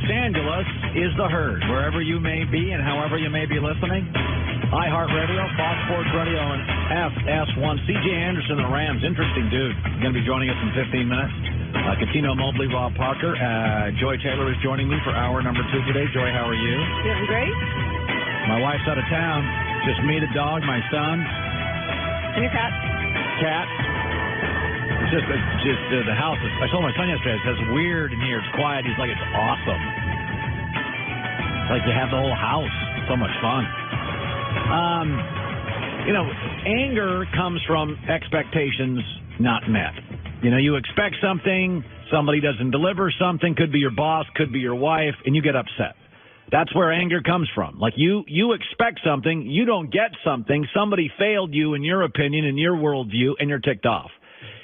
Angeles is the Herd. Wherever you may be and however you may be listening, iHeartRadio, Fox Sports Radio, and FS1. C.J. Anderson, the Rams, interesting dude. Going to be joining us in 15 minutes. Catino Mobley, Rob Parker. Joy Taylor is joining me for hour number 2 today. Joy, how are you? Doing great. My wife's out of town. Just me, the dog, my son. And your cat. Cat. It's just the house. I told my son yesterday, it's weird in here. It's quiet. He's like, it's awesome. It's like you have the whole house. It's so much fun. Anger comes from expectations not met. You expect something, somebody doesn't deliver something, could be your boss, could be your wife, and you get upset. That's where anger comes from. Like you expect something, you don't get something, somebody failed you in your opinion, in your worldview, and you're ticked off.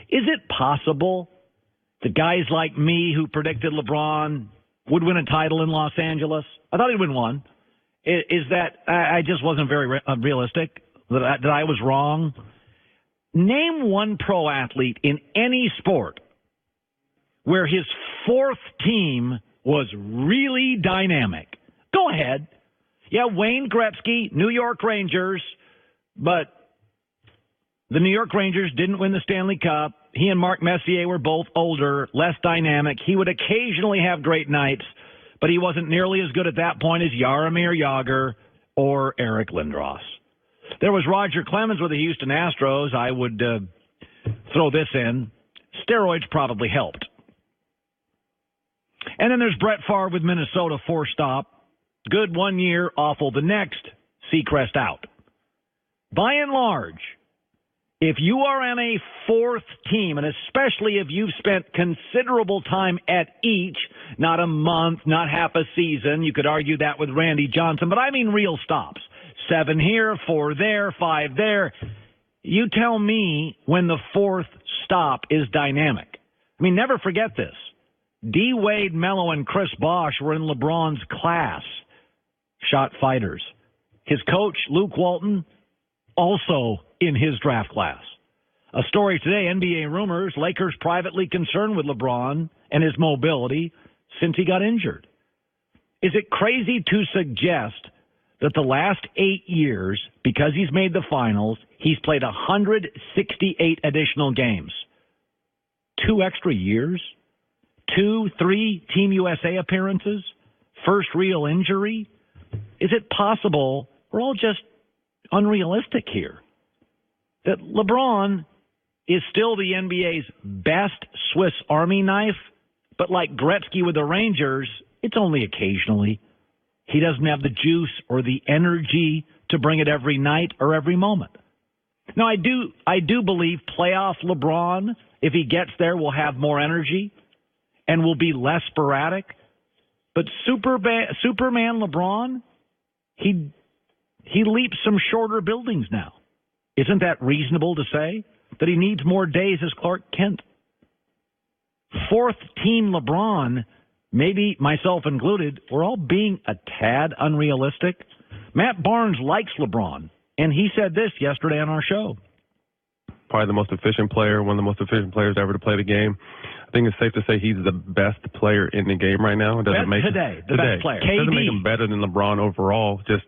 Is it possible that guys like me who predicted LeBron would win a title in Los Angeles? I thought he'd win one. Is that I just wasn't very realistic, that I was wrong? Name one pro athlete in any sport where his fourth team was really dynamic. Go ahead. Yeah, Wayne Gretzky, New York Rangers, but the New York Rangers didn't win the Stanley Cup. He and Mark Messier were both older, less dynamic. He would occasionally have great nights, but he wasn't nearly as good at that point as Jaromir Jagr or Eric Lindros. There was Roger Clemens with the Houston Astros. I would throw this in. Steroids probably helped. And then there's Brett Favre with Minnesota, 4-stop. Good 1 year, awful the next. Seacrest out. By and large, if you are on a fourth team, and especially if you've spent considerable time at each, not a month, not half a season, you could argue that with Randy Johnson, but I mean real stops. 7 here, 4 there, 5 there. You tell me when the fourth stop is dynamic. I mean, never forget this. D. Wade, Melo, and Chris Bosh were in LeBron's class, shot fighters. His coach, Luke Walton, also in his draft class. A story today, NBA rumors, Lakers privately concerned with LeBron and his mobility since he got injured. Is it crazy to suggest that the last 8 years, because he's made the finals, he's played 168 additional games? 2 extra years? 2, 3 Team USA appearances? First real injury? Is it possible we're all just unrealistic here? That LeBron is still the NBA's best Swiss Army knife, but like Gretzky with the Rangers, it's only occasionally. He doesn't have the juice or the energy to bring it every night or every moment. Now, I do believe playoff LeBron, if he gets there, will have more energy and will be less sporadic. But Superman LeBron, he leaps some shorter buildings now. Isn't that reasonable to say? That he needs more days as Clark Kent. Fourth team LeBron, maybe myself included, we're all being a tad unrealistic. Matt Barnes likes LeBron, and he said this yesterday on our show. Probably the most efficient player, one of the most efficient players ever to play the game. I think it's safe to say he's the best player in the game right now. It doesn't make today. Best player. It doesn't make him better than LeBron overall. Just,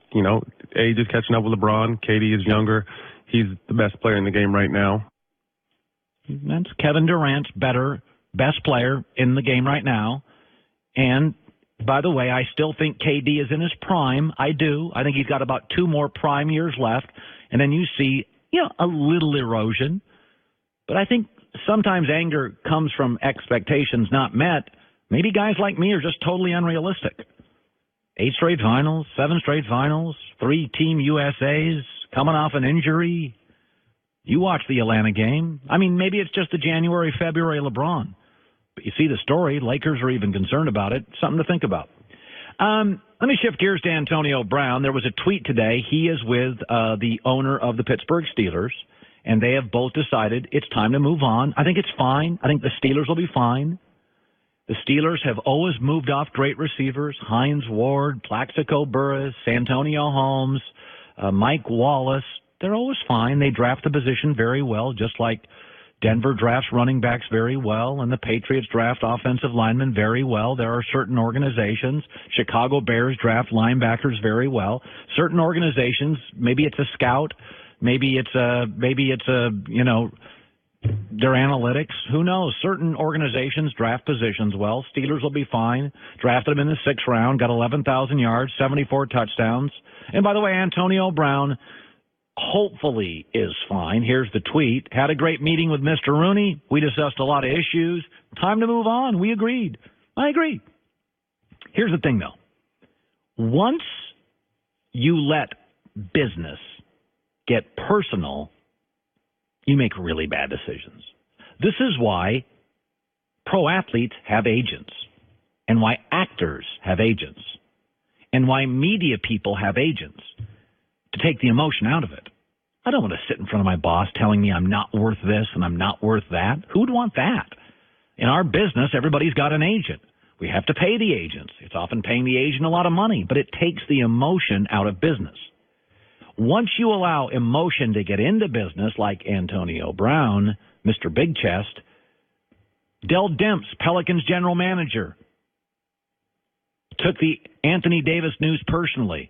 age is catching up with LeBron. KD is younger. He's the best player in the game right now. That's Kevin Durant's best player in the game right now. And, by the way, I still think KD is in his prime. I do. I think he's got about 2 more prime years left. And then you see, a little erosion. But I think sometimes anger comes from expectations not met. Maybe guys like me are just totally unrealistic. 8 straight finals, 7 straight finals, 3 Team USAs, coming off an injury. You watch the Atlanta game. I mean, maybe it's just the January, February LeBron. But you see the story. Lakers are even concerned about it. Something to think about. Let me shift gears to Antonio Brown. There was a tweet today. He is with the owner of the Pittsburgh Steelers, and they have both decided it's time to move on. I think it's fine. I think the Steelers will be fine. The Steelers have always moved off great receivers, Hines Ward, Plaxico Burress, Santonio Holmes, Mike Wallace. They're always fine. They draft the position very well, just like Denver drafts running backs very well, and the Patriots draft offensive linemen very well. There are certain organizations, Chicago Bears draft linebackers very well. Certain organizations, maybe it's a scout, maybe it's a their analytics. Who knows? Certain organizations draft positions well. Steelers will be fine. Drafted him in the 6th round, got 11,000 yards, 74 touchdowns. And by the way, Antonio Brown hopefully is fine. Here's the tweet. Had a great meeting with Mr. Rooney. We discussed a lot of issues. Time to move on. We agreed. I agree. Here's the thing, though. Once you let business get personal, you make really bad decisions. This is why pro athletes have agents, and why actors have agents, and why media people have agents, to take the emotion out of it. I don't want to sit in front of my boss telling me I'm not worth this and I'm not worth that. Who would want that? In our business, everybody's got an agent. We have to pay the agents. It's often paying the agent a lot of money, but it takes the emotion out of business. Once you allow emotion to get into business, like Antonio Brown, Mr. Big Chest, Dell Demps, Pelicans general manager, took the Anthony Davis news personally.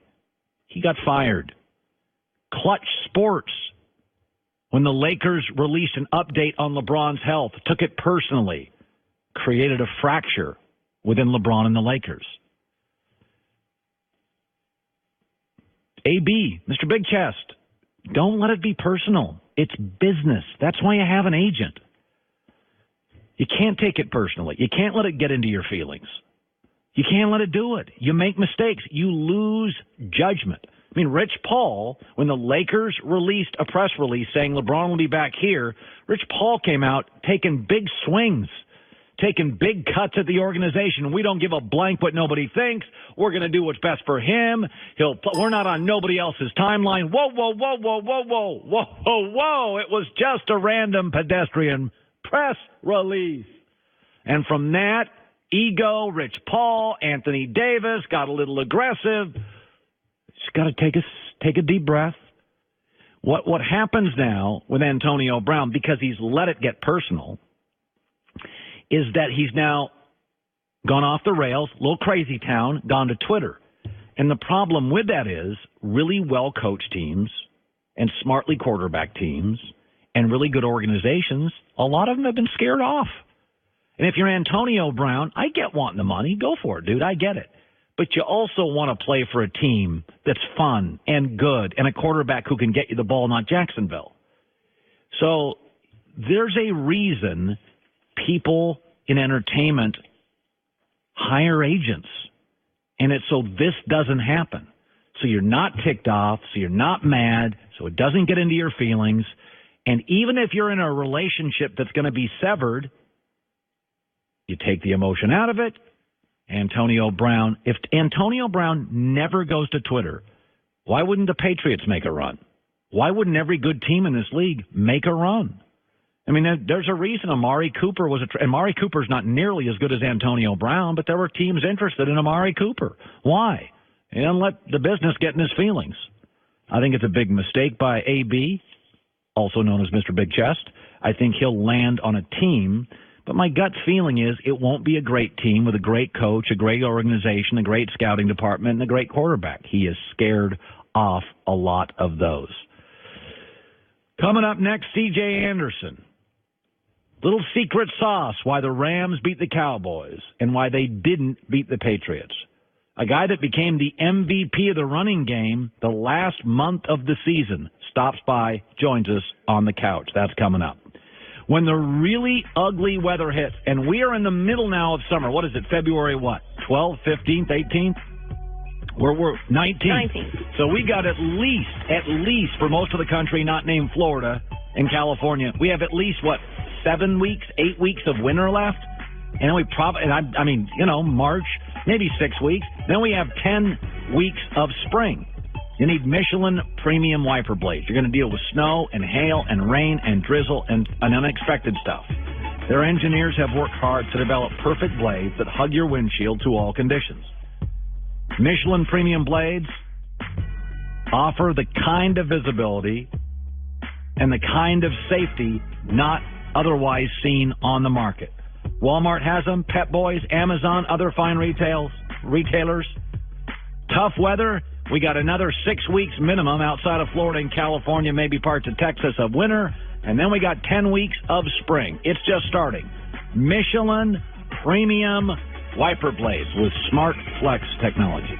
He got fired. Clutch Sports, when the Lakers released an update on LeBron's health, took it personally, created a fracture within LeBron and the Lakers. AB, Mr. Big Chest, don't let it be personal. It's business. That's why you have an agent. You can't take it personally. You can't let it get into your feelings. You can't let it do it. You make mistakes. You lose judgment. I mean, Rich Paul, when the Lakers released a press release saying LeBron will be back here, Rich Paul came out taking big swings, taking big cuts at the organization. We don't give a blank what nobody thinks. We're going to do what's best for him. We're not on nobody else's timeline. Whoa, whoa, whoa, whoa, whoa, whoa, whoa, whoa, whoa. It was just a random pedestrian press release. And from that, ego, Rich Paul, Anthony Davis got a little aggressive. Just got to take a deep breath. What happens now with Antonio Brown, because he's let it get personal, is that he's now gone off the rails, little crazy town, gone to Twitter. And the problem with that is really well-coached teams and smartly quarterback teams and really good organizations, a lot of them have been scared off. And if you're Antonio Brown, I get wanting the money. Go for it, dude. I get it. But you also want to play for a team that's fun and good and a quarterback who can get you the ball, not Jacksonville. So there's a reason people in entertainment hire agents, and it's so this doesn't happen. So you're not ticked off, so you're not mad, so it doesn't get into your feelings. And even if you're in a relationship that's going to be severed, you take the emotion out of it. Antonio Brown, if Antonio Brown never goes to Twitter, why wouldn't the Patriots make a run? Why wouldn't every good team in this league make a run? I mean, there's a reason Amari Cooper was Amari Cooper's not nearly as good as Antonio Brown, but there were teams interested in Amari Cooper. Why? He didn't let the business get in his feelings. I think it's a big mistake by AB, also known as Mr. Big Chest. I think he'll land on a team, but my gut feeling is it won't be a great team with a great coach, a great organization, a great scouting department, and a great quarterback. He is scared off a lot of those. Coming up next, C.J. Anderson. Little secret sauce why the Rams beat the Cowboys and why they didn't beat the Patriots. A guy that became the MVP of the running game the last month of the season stops by, joins us on the couch. That's coming up. When the really ugly weather hits, and we are in the middle now of summer. What is it, February what? 12th, 15th, 18th? We're 19th. So we got at least for most of the country not named Florida and California, we have at least, 7 weeks, 8 weeks of winter left? And then we March, maybe 6 weeks. Then we have 10 weeks of spring. You need Michelin premium wiper blades. You're going to deal with snow and hail and rain and drizzle and unexpected stuff. Their engineers have worked hard to develop perfect blades that hug your windshield to all conditions. Michelin premium blades offer the kind of visibility and the kind of safety not otherwise seen on the market. Walmart has them, Pep Boys, Amazon, other fine retailers. Tough weather. We got another 6 weeks minimum outside of Florida and California, maybe parts of Texas, of winter. And then we got 10 weeks of spring. It's just starting. Michelin premium wiper blades with Smart Flex technology.